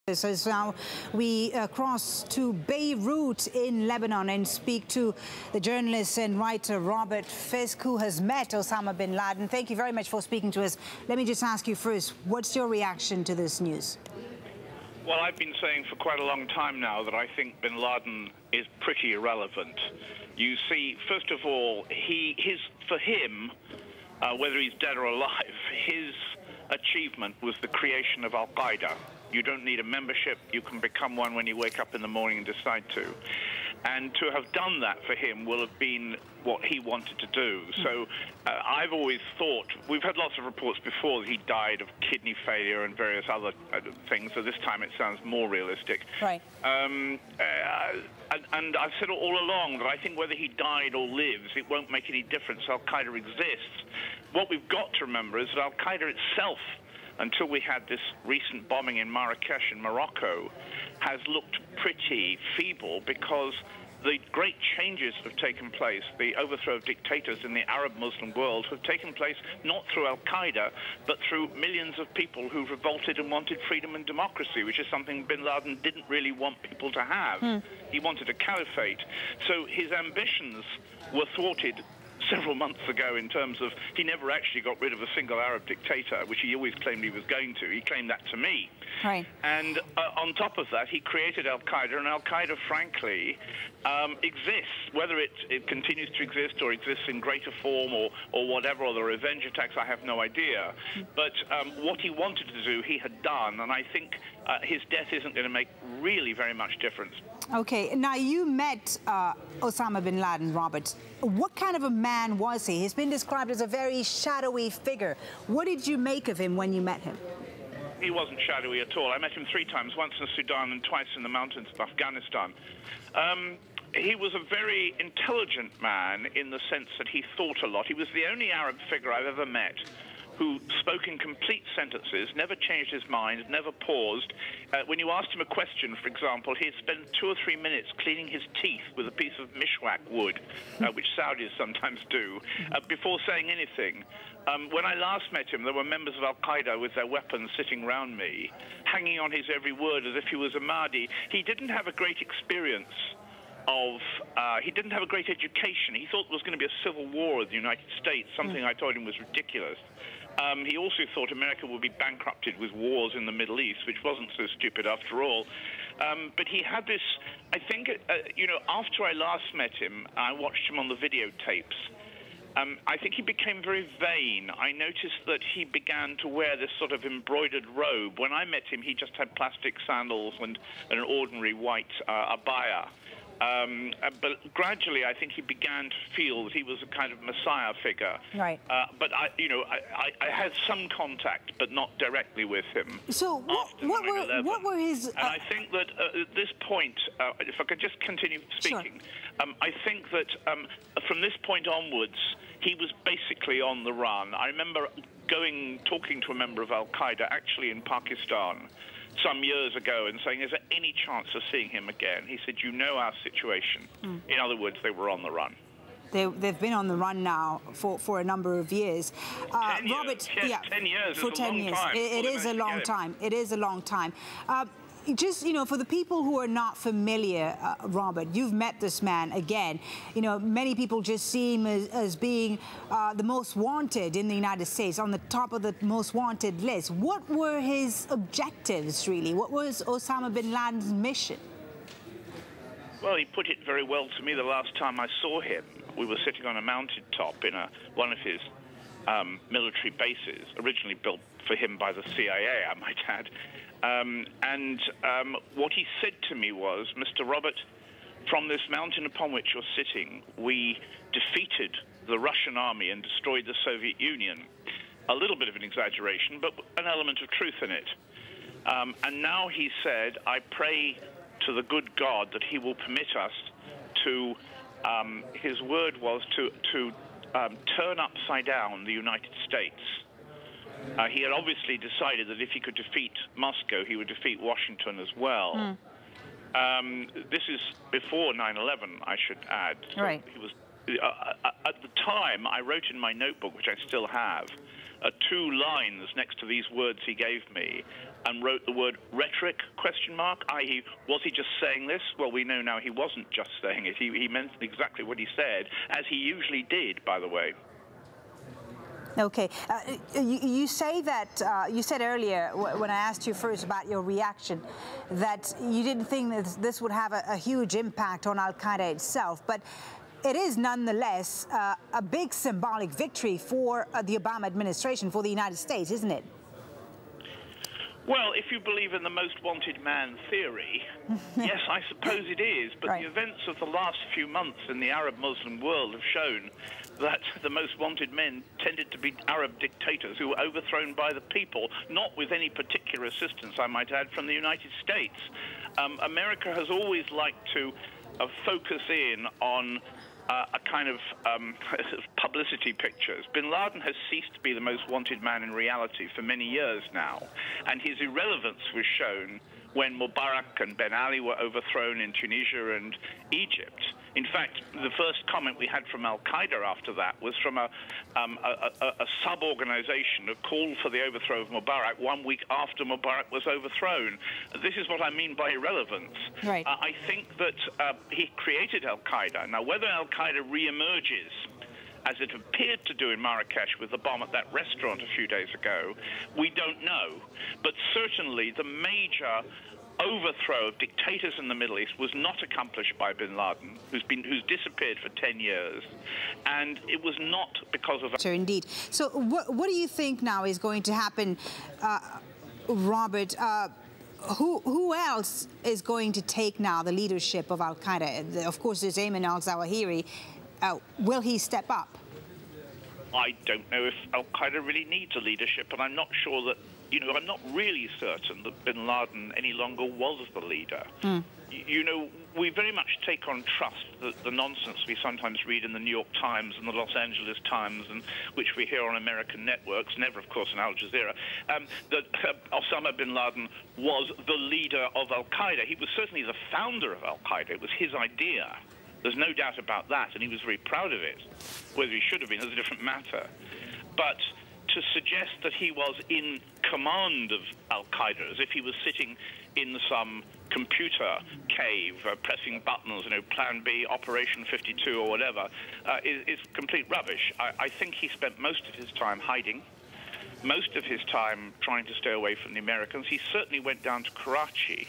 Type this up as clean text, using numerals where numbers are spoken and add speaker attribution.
Speaker 1: As now we cross to Beirut in Lebanon and speak to the journalist and writer Robert Fisk, who has met Osama bin Laden. Thank you very much for speaking to us. Let me just ask you first, what's your reaction to this news?
Speaker 2: Well, I've been saying for quite a long time now that I think bin Laden is pretty irrelevant. You see, first of all, for him, whether he's dead or alive, his achievement was the creation of Al-Qaeda. You don't need a membership. You can become one when you wake up in the morning and decide to. And to have done that for him will have been what he wanted to do. So I've always thought, we've had lots of reports before that he died of kidney failure and various other things, so this time it sounds more realistic.
Speaker 1: Right.
Speaker 2: And I've said all along that I think whether he died or lives, it won't make any difference. Al-Qaeda exists. What we've got to remember is that Al-Qaeda itself, until we had this recent bombing in Marrakesh in Morocco, has looked pretty feeble because the great changes that have taken place, the overthrow of dictators in the Arab Muslim world, have taken place not through Al-Qaeda, but through millions of people who revolted and wanted freedom and democracy, which is something bin Laden didn't really want people to have. He wanted a caliphate. So his ambitions were thwarted several months ago in terms of he never actually got rid of a single Arab dictator, which he always claimed he was going to. He claimed that to me.
Speaker 1: Right.
Speaker 2: And on top of that, he created Al-Qaeda, and Al-Qaeda, frankly, exists. Whether it continues to exist or exists in greater form or whatever, or the revenge attacks, I have no idea. But what he wanted to do, he had done, and I think his death isn't going to make really very much difference.
Speaker 1: Okay, now you met Osama bin Laden, Robert. What kind of a man was he? He's been described as a very shadowy figure. What did you make of him when you met him?
Speaker 2: He wasn't shadowy at all. I met him 3 times, once in Sudan and twice in the mountains of Afghanistan. He was a very intelligent man in the sense that he thought a lot. He was the only Arab figure I've ever met who spoke in complete sentences, never changed his mind, never paused. When you asked him a question, for example, he'd spend 2 or 3 minutes cleaning his teeth with a piece of mishwak wood, which Saudis sometimes do, before saying anything. When I last met him, there were members of Al-Qaeda with their weapons sitting round me, hanging on his every word as if he was a Mahdi. He didn't have a great experience he didn't have a great education. He thought there was going to be a civil war in the United States, something I told him was ridiculous. He also thought America would be bankrupted with wars in the Middle East, which wasn't so stupid after all. But he had this, I think, you know, after I last met him, I watched him on the videotapes. I think he became very vain. I noticed that he began to wear this sort of embroidered robe. When I met him, he just had plastic sandals and an ordinary white abaya. But gradually, I think he began to feel that he was a kind of messiah figure.
Speaker 1: Right.
Speaker 2: But I had some contact, but not directly with him.
Speaker 1: So what were his?
Speaker 2: And I think that at this point, if I could just continue speaking, sure. I think that from this point onwards, he was basically on the run. I remember talking to a member of Al-Qaeda, actually in Pakistan, some years ago, and saying, is there any chance of seeing him again? He said, you know our situation. In other words, they were on the run.
Speaker 1: They've been on the run now for a number of years.
Speaker 2: 10 years.
Speaker 1: Robert,
Speaker 2: yes, 10 years
Speaker 1: for 10 years. It is a long time. It is a long time. Just, you know, for the people who are not familiar, Robert, you've met this man again. You know, many people just see him as being the most wanted in the United States, on the top of the most wanted list. What were his objectives, really? What was Osama bin Laden's mission?
Speaker 2: Well, he put it very well to me the last time I saw him. We were sitting on a mountaintop in one of his military bases, originally built for him by the CIA, I might add. What he said to me was, Mr. Robert, from this mountain upon which you're sitting, we defeated the Russian army and destroyed the Soviet Union. A little bit of an exaggeration, but an element of truth in it. And now he said, I pray to the good God that he will permit us to, his word was to turn upside down the United States. He had obviously decided that if he could defeat Moscow, he would defeat Washington as well. This is before 9/11, I should add. So
Speaker 1: right.
Speaker 2: He was, at the time, I wrote in my notebook, which I still have, 2 lines next to these words he gave me and wrote the word rhetoric, i.e., was he just saying this? Well, we know now he wasn't just saying it. He meant exactly what he said, as he usually did, by the way.
Speaker 1: Okay. You say that, you said earlier, when I asked you first about your reaction, that you didn't think that this would have a huge impact on Al-Qaeda itself, but it is nonetheless a big symbolic victory for the Obama administration, for the United States, isn't it?
Speaker 2: Well, if you believe in the most wanted man theory, yes, I suppose it is. But
Speaker 1: right.
Speaker 2: The events of the last few months in the Arab-Muslim world have shown that the most wanted men tended to be Arab dictators who were overthrown by the people, not with any particular assistance, I might add, from the United States. America has always liked to focus in on a kind of publicity pictures. Bin Laden has ceased to be the most wanted man in reality for many years now, and his irrelevance was shown when Mubarak and Ben Ali were overthrown in Tunisia and Egypt. In fact, the first comment we had from Al-Qaeda after that was from a sub-organization, a call for the overthrow of Mubarak 1 week after Mubarak was overthrown. This is what I mean by irrelevance.
Speaker 1: Right.
Speaker 2: I think that he created Al-Qaeda. Now, whether Al-Qaeda re-emerges, as it appeared to do in Marrakesh with the bomb at that restaurant a few days ago, we don't know. But certainly the major overthrow of dictators in the Middle East was not accomplished by bin Laden, who's disappeared for 10 years, and it was not because of...
Speaker 1: Sure, indeed. So what do you think now is going to happen, Robert? Who else is going to take now the leadership of Al-Qaeda? Of course, there's Ayman al-Zawahiri. Will he step up?
Speaker 2: I don't know if Al-Qaeda really needs a leadership, and I'm not sure that, I'm not really certain that bin Laden any longer was the leader. We very much take on trust the nonsense we sometimes read in the New York Times and the Los Angeles Times, and which we hear on American networks, never, of course, in Al Jazeera, that Osama bin Laden was the leader of Al-Qaeda. He was certainly the founder of Al-Qaeda. It was his idea. There's no doubt about that, and he was very proud of it. Whether he should have been is a different matter. But to suggest that he was in command of Al-Qaeda, as if he was sitting in some computer cave pressing buttons, Plan B, Operation 52 or whatever, is complete rubbish. I think he spent most of his time hiding, most of his time trying to stay away from the Americans. He certainly went down to Karachi